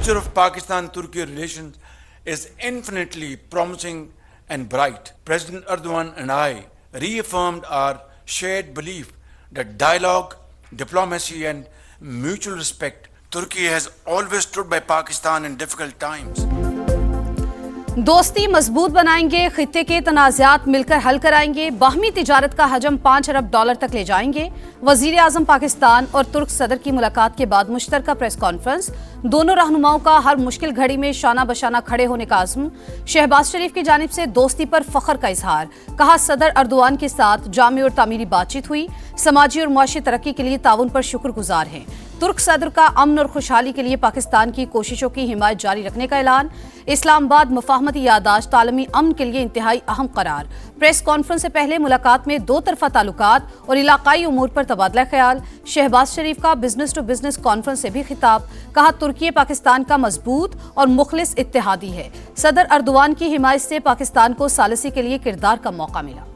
future of Pakistan-Turkey relations is infinitely promising and bright. President Erdogan and I reaffirmed our shared belief that dialogue, diplomacy and mutual respect, Turkey has always stood by Pakistan in difficult times. दोस्ती मजबूत बनाएंगे, खित्ते के तनाज़ात मिलकर हल कराएंगे, बाहमी तिजारत का हजम 5 अरब डॉलर तक ले जाएंगे। वजीर आजम पाकिस्तान और तुर्क सदर की मुलाकात के बाद मुश्तरका प्रेस कॉन्फ्रेंस, दोनों रहनुमाओं का हर मुश्किल घड़ी में शाना बशाना खड़े होने का आज़म। शहबाज शरीफ की जानिब से दोस्ती पर फख्र का इजहार, कहा सदर अर्दोआन के साथ जामी और तामीरी बातचीत हुई, समाजी और मुआशी तरक्की के लिए ताउन पर शुक्रगुजार हैं। तुर्क सदर का अमन और खुशहाली के लिए पाकिस्तान की कोशिशों की हिमायत जारी रखने का ऐलान। इस्लामाबाद मफाहमती यादाश्त आलमी अमन के लिए इंतहाई अहम करार। प्रेस कॉन्फ्रेंस से पहले मुलाकात में दो तरफा ताल्लुकात और इलाकाई उमूर पर तबादला ख्याल। शहबाज शरीफ का बिजनेस टू बिजनेस कॉन्फ्रेंस से भी खिताब, कहा तुर्की पाकिस्तान का मजबूत और मुखलिस इत्तेहादी है। सदर अर्दोआन की हिमायत से पाकिस्तान को सालिसी के लिए किरदार का मौका मिला।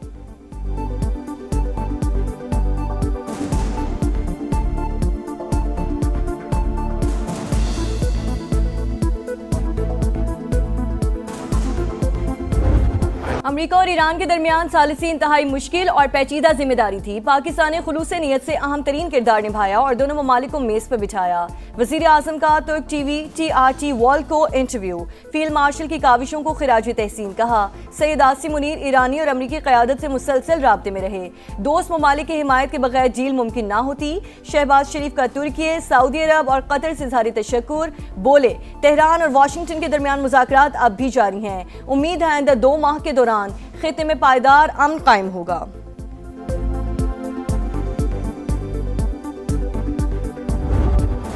अमेरिका और ईरान के दरमियान सालिसी इंतहाई मुश्किल और पेचीदा जिम्मेदारी थी। पाकिस्तान ने खुलूस नीयत से अहम तरीन किरदार निभाया और दोनों ममालिक को मेज पर बिठाया। वजीर आजम का तुर्क टीवी TRT वॉल को इंटरव्यू, फील्ड मार्शल की काविशों को खिराज तहसीन, कहा सैयद आसिम मुनीर ईरानी और अमरीकी क़यादत से मुसलसल राब्ते में रहे, दोस्त ममालिक की हिमायत के बगैर डील मुमकिन ना होती। शहबाज शरीफ का तुर्की, सऊदी अरब और कतर से इज़हार तशक्कुर, बोले तेहरान और वाशिंगटन के दरमियान मुज़ाकरात अब भी जारी हैं, उम्मीद है आइंदा 2 माह के दौरान खित्ते में पायदार अमन कायम होगा।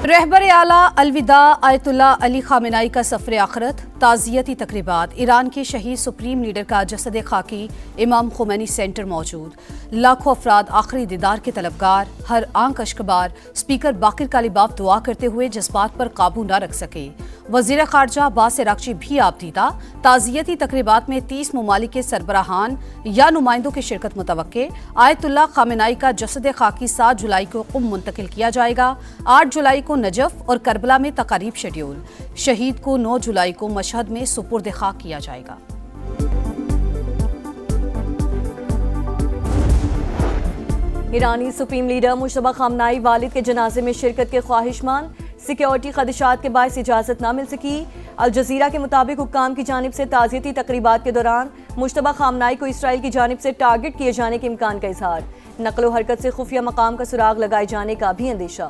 रहबर आला अलविदा आयतुल्लाह अली खामेनाई का सफर आखिरत, ताज़ियती तकरीबात, ईरान के शहीद सुप्रीम लीडर का जसद खाकी इमाम खुमैनी सेंटर मौजूद, लाखों अफराद आखिरी दीदार के तलबगार, हर आंख अश्कबार। स्पीकर बाकिर कालीबाफ दुआ करते हुए जज्बात पर काबू न रख सके। वजीर खारजा अब्बास इराक्ची भी आपदीदा। ताज़ियती तकरीबात में 30 ममालिक के सरबराहान या नुमाइंदों की शिरकत मुतवक्के। आयतुल्लाह खामेनाई का जसद खाकी 7 जुलाई को कुम मुंतकिल किया जाएगा। 8 जुलाई को नजफ और करबला में तकारीब शेड्यूल। शहीद को 9 जुलाई को मशहद में सुपुर्द खाक किया जाएगा। ईरानी सुप्रीम लीडर मुश्तबा खामनाई वालिद के जनाजे में शिरकत के ख्वाहिशमंद, सिक्योरिटी खदशात के बायस इजाजत न मिल सकी। अल जजीरा के मुताबिक हुक्काम की जानिब से ताज़ियती तकरीबात के दौरान मुश्तबा खामनाई को इसराइल की जानिब से टारगेट किए जाने के इम्कान का इजहार। नकलो हरकत से खुफिया मकाम का सुराग लगाए जाने का भी अंदेशा।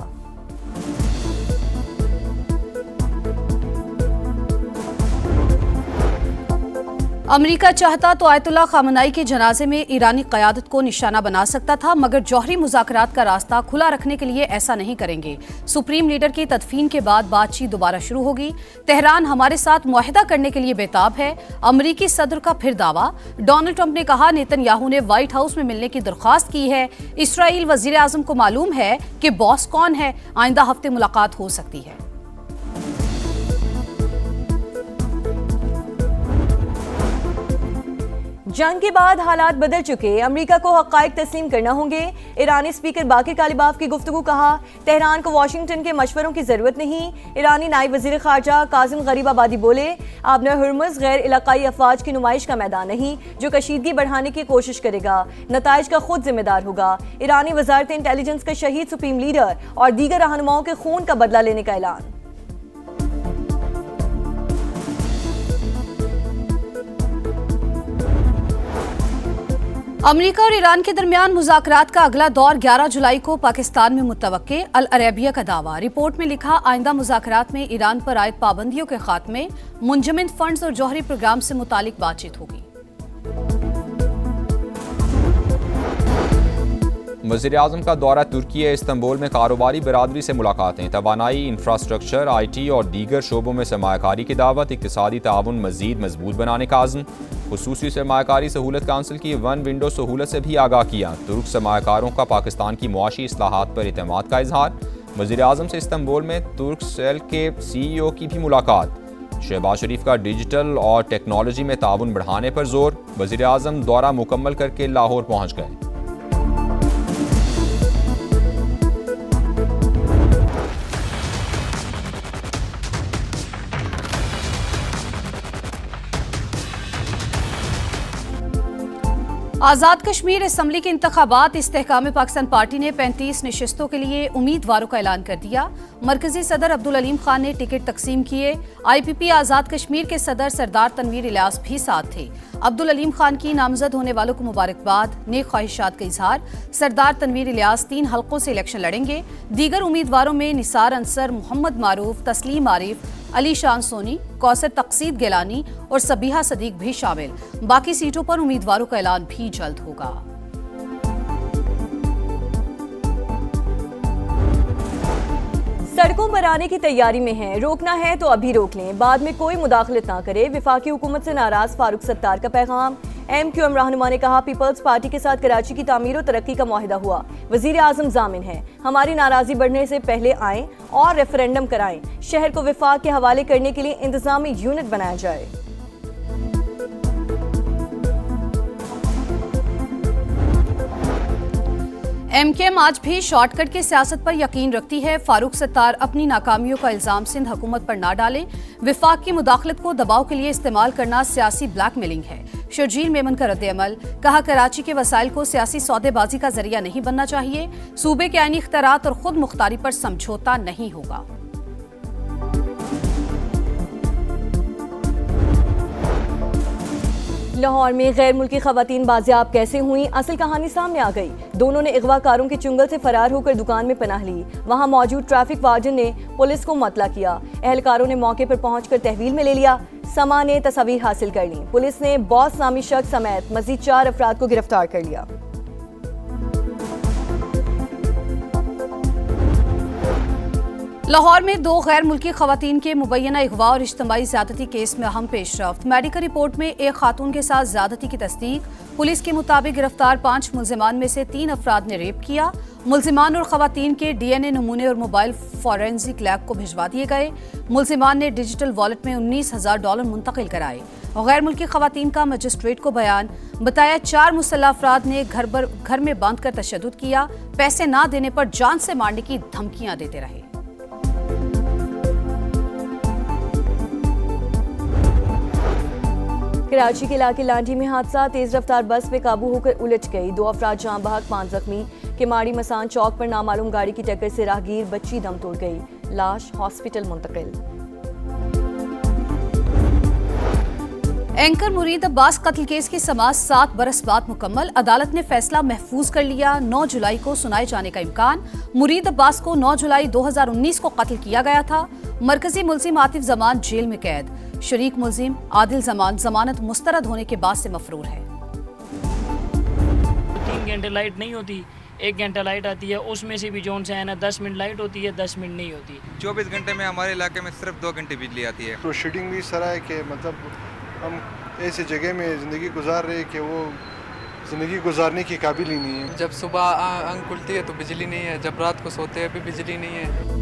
अमेरिका चाहता तो आयतुल्लाह खामेनाई के जनाजे में ईरानी क़यादत को निशाना बना सकता था, मगर जौहरी मुज़ाकरात का रास्ता खुला रखने के लिए ऐसा नहीं करेंगे। सुप्रीम लीडर की तदफीन के बाद बातचीत दोबारा शुरू होगी। तेहरान हमारे साथ मुआहिदा करने के लिए बेताब है। अमरीकी सदर का फिर दावा। डोनाल्ड ट्रंप ने कहा नेतन्याहू ने व्हाइट हाउस में मिलने की दरख्वास्त की है। इसराइल वजीर आजम को मालूम है कि बॉस कौन है। आइंदा हफ्ते मुलाकात हो सकती है। जंग के बाद हालात बदल चुके, अमेरिका को हक़ाइक़ तस्लीम करना होंगे। ईरानी स्पीकर बाकिर कालीबाफ की गुफ्तगू, कहा तेहरान को वाशिंगटन के मशवरों की ज़रूरत नहीं। ईरानी नायब वज़ीर ख़ारजा कासिम गरीबाबादी बोले आबना हुर्मुज़ गैर इलाक़ाई अफ़वाज की नुमाइश का मैदान नहीं जो कशीदगी बढ़ाने की कोशिश करेगा, नताइज का खुद जिम्मेदार होगा। ईरानी वज़ारत इंटेलिजेंस का शहीद सुप्रीम लीडर और दीगर रहनुमाओं के खून का बदला लेने का ऐलान। अमेरिका और ईरान के दरमियान मुज़ाकरात का अगला दौर 11 जुलाई को पाकिस्तान में मुतवक्के। अल अरेबिया का दावा। रिपोर्ट में लिखा आइंदा मुज़ाकरात में ईरान पर आयद पाबंदियों के खात्मे, मुंजमद फंड्स और जौहरी प्रोग्राम से मुतालिक बातचीत होगी। वज़ीर आज़म का दौरा तुर्की इस्तंबुल में कारोबारी बिरादरी से मुलाकातें, तवानाई, इंफ्रास्ट्रक्चर, IT और दीगर शोबों में सरमायाकारी की दावत, इक़्तिसादी ताउन मज़ीद मजबूत बनाने का आज़म। खुसूसी सरमायाकारी सहूलत काउंसिल की 1 विंडो सहूलत से भी आगाह किया। तुर्क सरमायाकारों का पाकिस्तान की मुआशी इस्लाहात पर एतमाद का इजहार। वज़ीर आज़म से इस्तंबुल में तुर्क सेल के CEO की भी मुलाकात। शहबाज शरीफ का डिजिटल और टेक्नोलॉजी में ताउन बढ़ाने पर जोर। वज़ीर आज़म दौरा मुकम्मल करके लाहौर पहुँच गए। आज़ाद कश्मीर असम्बली के इंतखाबात इस्तेहकाम पाकिस्तान पार्टी ने 35 नशिस्तों के लिए उम्मीदवारों का ऐलान कर दिया। मरकजी सदर अब्दुल अलीम खान ने टिकट तकसीम किए। IPP आज़ाद कश्मीर के सदर सरदार तनवीर इलियास भी साथ थे। अब्दुल अलीम खान की नामजद होने वालों को मुबारकबाद, नेक ख्वाहिशात का इजहार। सरदार तनवीर इलियास 3 हल्कों से इलेक्शन लड़ेंगे। दीगर उम्मीदवारों में निसार अंसर, मोहम्मद मारूफ, तस्लीम आरिफ, अली शान सोनी, कौसर तकसीद गिलानी और सबीहा सदीक भी शामिल। बाकी सीटों पर उम्मीदवारों का ऐलान भी जल्द होगा। सड़कों पर आने की तैयारी में हैं, रोकना है तो अभी रोक लें, बाद में कोई मुदाखलत ना करे। विफाकी हुकूमत से नाराज फारूक सत्तार का पैगाम। MQM रहनुमा ने कहा, पीपल्स पार्टी के साथ कराची की तामीर और तरक्की का मुआहिदा हुआ। वजीर आजम जामिन है, हमारी नाराजगी बढ़ने से पहले आएं और रेफरेंडम कराएं। शहर को विफाक के हवाले करने के लिए इंतजामी यूनिट बनाया जाए। MKM आज भी शॉर्टकट की सियासत पर यकीन रखती है। फारूक सत्तार अपनी नाकामियों का इल्जाम सिंध हुकूमत पर ना डालें। विफाक की मुदाखलत को दबाव के लिए इस्तेमाल करना सियासी ब्लैकमेलिंग है। शर्जील मेमन का रद्द-ए-अमल, कहा कराची के वसाइल को सियासी सौदेबाजी का जरिया नहीं बनना चाहिए। सूबे के आईनी इख्तियारात और खुद मुख्तारी पर समझौता नहीं होगा। लाहौर में गैर मुल्की खवातीन बाजियाब कैसे हुई, असल कहानी सामने आ गई। दोनों ने अगवाकारों के चुंगल से फरार होकर दुकान में पनाह ली। वहां मौजूद ट्रैफिक वार्डन ने पुलिस को मतला किया। एहलकारों ने मौके पर पहुंचकर तहवील में ले लिया। समा ने तस्वीर हासिल कर ली। पुलिस ने बॉस नामी शख्स समेत मजीद 4 अफराद को गिरफ्तार कर लिया। लाहौर में 2 गैर मुल्की खवातीन के मुबैना अगवा और इज्तिमाई ज़्यादती केस में अहम पेशरफ्त। मेडिकल रिपोर्ट में एक खातून के साथ ज़्यादती की तस्दीक। पुलिस के मुताबिक गिरफ्तार 5 मुल्जिमान में से 3 अफराद ने रेप किया। मुल्जिमान और खवातीन के DNA नमूने और मोबाइल फॉरेंसिक लैब को भिजवा दिए गए। मुल्जिमान ने डिजिटल वॉलेट में $19,000 मुंतकिल कराए। गैर मुल्की खवातीन का मजिस्ट्रेट को बयान, बताया 4 मुसल्लह अफराद ने घर में बांध कर तशद्दुद किया। पैसे ना देने पर जान से मारने की धमकियां देते रहे। कराची के इलाके लांडी में हादसा, तेज रफ्तार बस पे काबू होकर उलट गई। 2 अफराद जान बहक, 5 जख्मी। केमाड़ी मसान चौक पर नामालूम गाड़ी की टक्कर से राहगीर बच्ची दम तोड़ गई। लाश हॉस्पिटल मुंतकिल। एंकर मुरीद अब्बास कत्ल केस की समाअत 7 बरस बाद मुकम्मल। अदालत ने फैसला महफूज कर लिया। 9 जुलाई को सुनाए जाने का इम्कान। मुरीद अब्बास को 9 जुलाई 2019 को कत्ल किया गया था। मरकजी मुल्जिम आतिफ जमान जेल में कैद। शरीक मुल्जिम आदिल जमान जमानत मुस्तरद होने के बाद से मफरूर है। 3 घंटे लाइट नहीं होती, 1 घंटा लाइट आती है, उसमें से भी जोन से है ना 10 मिनट लाइट होती है, 10 मिनट नहीं होती। 24 घंटे में हमारे इलाके में सिर्फ 2 घंटे बिजली आती है। प्रोसीडिंग भी इस तरह है कि मतलब हम ऐसी जगह में ज़िंदगी गुजार रहे कि वो ज़िंदगी गुजारने की काबिल ही नहीं है। जब सुबह आँख खुलती है तो बिजली नहीं है, जब रात को सोते हैं भी बिजली नहीं है।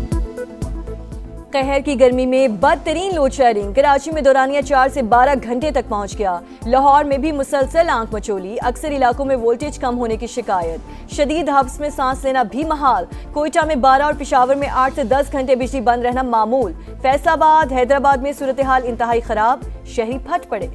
कहर की गर्मी में बदतरीन लोड शेडिंग। कराची में दौरानिया 4 से 12 घंटे तक पहुंच गया। लाहौर में भी मुसलसल आंख मचोली। अक्सर इलाकों में वोल्टेज कम होने की शिकायत। शदीद हब्स में सांस लेना भी महाल। कोयटा में 12 और पेशावर में 8 से 10 घंटे बिजली बंद रहना मामूल। फैसलाबाद, हैदराबाद में सूरत हाल इंतहाई खराब। शहरी फट पड़े।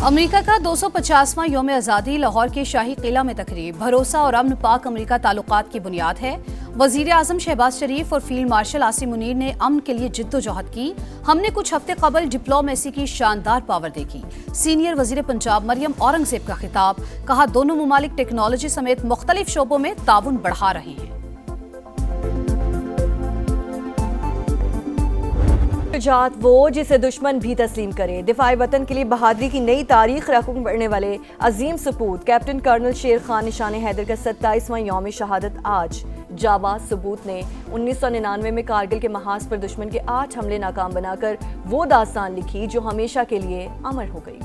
अमेरिका का 250वां यौम आज़ादी। लाहौर के शाही किला में तकरीब। भरोसा और अमन पाक अमेरिका ताल्लुकात की बुनियाद है। वजीर आजम शहबाज शरीफ और फील्ड मार्शल आसिम मुनीर ने अमन के लिए जिद्दोजहद की। हमने कुछ हफ्ते कबल डिप्लोमेसी की शानदार पावर देखी। सीनियर वजीर पंजाब मरियम औरंगजेब का खिताब, कहा दोनों मुमालिक टेक्नोलॉजी समेत मुख्तलिफ शोबों में ताउन बढ़ा रहे हैं। शुजाअत वो जिसे दुश्मन भी तस्लीम करे। दिफाई वतन के लिए बहादुरी की नई तारीख रकम बढ़ने वाले अजीम सपूत कैप्टन कर्नल शेर खान निशान हैदर का 27वां यौम शहादत आज। जाबाज सबूत ने 1999 में कारगिल के महाज पर दुश्मन के 8 हमले नाकाम बनाकर वो दास्तान लिखी जो हमेशा के लिए अमर हो गई।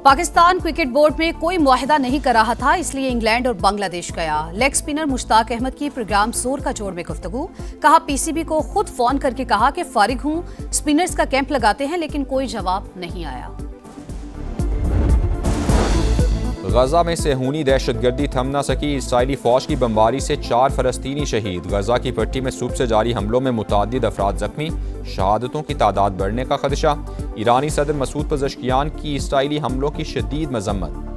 पाकिस्तान क्रिकेट बोर्ड में कोई मुआहिदा नहीं कर रहा था, इसलिए इंग्लैंड और बांग्लादेश गया। लेग स्पिनर मुश्ताक अहमद की प्रोग्राम जोर का जोड़ में गुफ्तगू। कहा पीसीबी को खुद फोन करके कहा कि फारिग हूं, स्पिनर्स का कैंप लगाते हैं, लेकिन कोई जवाब नहीं आया। गजा में सेहूनी दहशतगर्दी थम न सकी, इसराइली फौज की बमबारी से 4 फलस्तीनी शहीद। गजा की पट्टी में सुबह से जारी हमलों में मुतअद्दिद अफराद जख्मी, शहादतों की तादाद बढ़ने का खदशा। ईरानी सदर मसूद पज़ेश्कियान की इसराइली हमलों की शदीद मजम्मत।